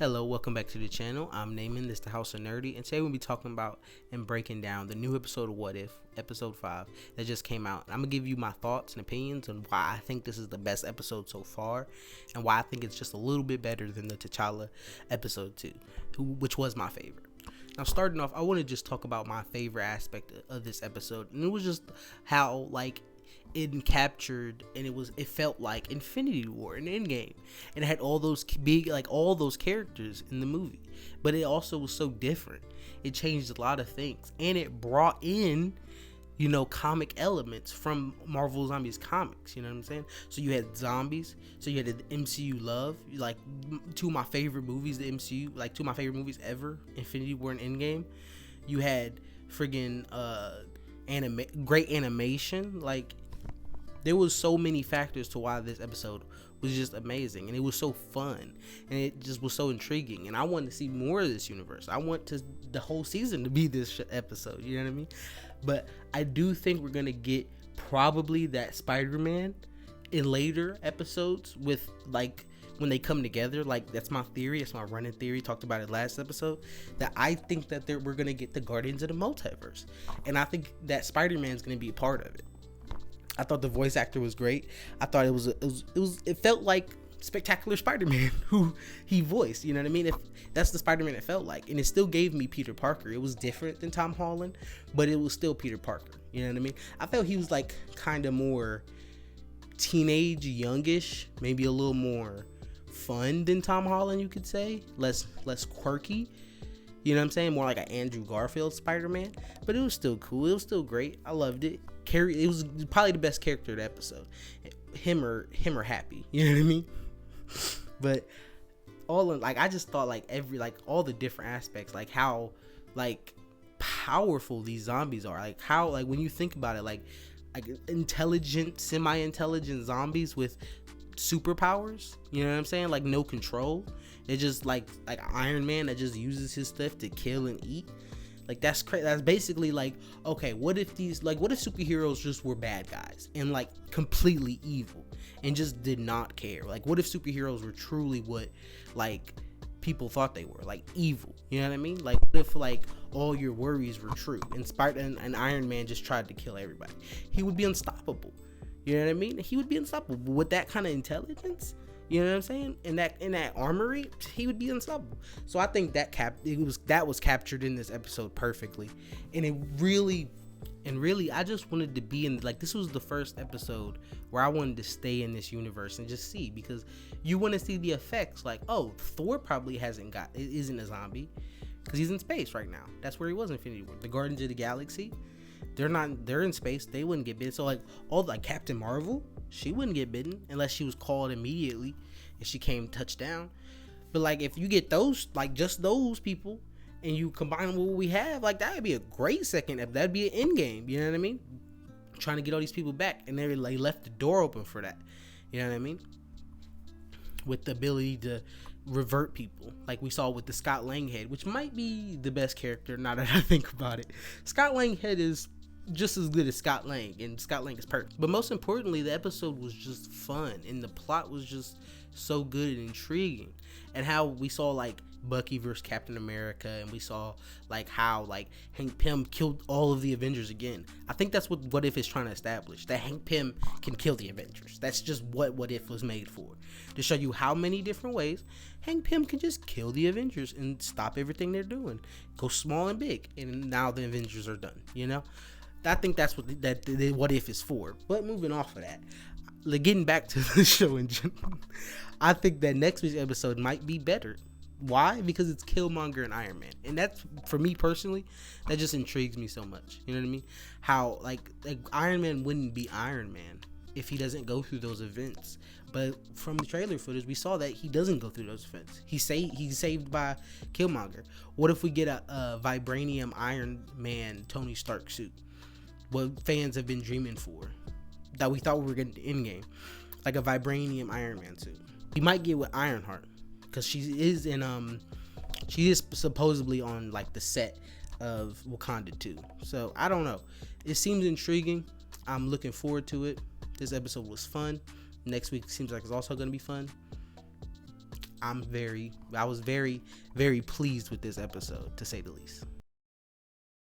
Hello, welcome back to the channel. I'm Naaman, this is the House of Nerdy, and today we'll be talking about and breaking down the new episode of What If, episode 5, that just came out. I'm going to give you my thoughts and opinions on why I think this is the best episode so far, and why I think it's just a little bit better than the T'Challa episode 2, which was my favorite. Now, starting off, I want to just talk about my favorite aspect of this episode, and it was just how, it captured, and it felt like Infinity War in Endgame, and it had all those all those characters in the movie, but it also was so different. It changed a lot of things, and it brought in comic elements from Marvel Zombies comics, you know what I'm saying? So you had zombies, so you had the MCU love, like two of my favorite movies, the MCU, like two of my favorite movies ever, Infinity War and Endgame. You had friggin' great animation, like there was so many factors to why this episode was just amazing, and it was so fun, and it just was so intriguing, and I wanted to see more of this universe. I want the whole season to be this episode, you know what I mean? But I do think we're gonna get probably that Spider-Man in later episodes with when they come together. That's my theory. That's my running theory. Talked about it last episode. That I think that we're gonna get the Guardians of the Multiverse, and I think that Spider-Man is gonna be a part of it. I thought the voice actor was great. I thought it felt like Spectacular Spider-Man who he voiced, you know what I mean? If that's the Spider-Man it felt like, and it still gave me Peter Parker. It was different than Tom Holland, but it was still Peter Parker, you know what I mean? I felt he was kind of more teenage, youngish, maybe a little more fun than Tom Holland, you could say, less quirky. You know what I'm saying? More like an Andrew Garfield Spider-Man, but it was still cool. It was still great. I loved it. It was probably the best character of the episode. Him or Happy. You know what I mean? But I just thought all the different aspects, how powerful these zombies are. How when you think about it, intelligent, semi-intelligent zombies with superpowers. You know what I'm saying? No control. They're just like Iron Man that just uses his stuff to kill and eat. That's crazy. That's basically okay, what if superheroes just were bad guys and completely evil and just did not care? What if superheroes were truly what people thought they were, evil? You know what I mean? What if all your worries were true and Iron Man just tried to kill everybody? He would be unstoppable. You know what I mean? He would be unstoppable with that kind of intelligence. You know what I'm saying? In that armory, he would be unstoppable. So I think that was captured in this episode perfectly, and I just wanted to be in this was the first episode where I wanted to stay in this universe and just see, because you want to see the effects. Thor probably isn't a zombie because he's in space right now. That's where he was in Infinity War. The Guardians of the Galaxy, they're in space. They wouldn't get bitten. So Captain Marvel, she wouldn't get bitten unless she was called immediately and she came touchdown. But if you get those, just those people, and you combine them with what we have, that would be a great second. That'd be an end game. You know what I mean? Trying to get all these people back, and they left the door open for that. You know what I mean? With the ability to revert people, like we saw with the Scott Lang head, which might be the best character now that I think about it. Scott Lang head is just as good as Scott Lang, and Scott Lang is perfect. But most importantly, the episode was just fun, and the plot was just so good and intriguing, and how we saw Bucky versus Captain America, and we saw how Hank Pym killed all of the Avengers again. I think that's what If is trying to establish, that Hank Pym can kill the Avengers. That's just what If was made for, to show you how many different ways Hank Pym can just kill the Avengers and stop everything they're doing, go small and big, and now the Avengers are done. I think that's what If is for. But moving off of that, getting back to the show in general, I think that next week's episode might be better. Why? Because it's Killmonger and Iron Man, and that's, for me personally, that just intrigues me so much. You know what I mean? How Iron Man wouldn't be Iron Man if he doesn't go through those events. But from the trailer footage, we saw that he doesn't go through those events. He's saved by Killmonger. What if we get a vibranium Iron Man Tony Stark suit? What fans have been dreaming for, that we thought we were getting in game, a vibranium Iron Man suit. We might get with Ironheart, because she is supposedly on the set of Wakanda 2. So I don't know. It seems intriguing. I'm looking forward to it. This episode was fun. Next week seems like it's also going to be fun. I was very, very pleased with this episode, to say the least.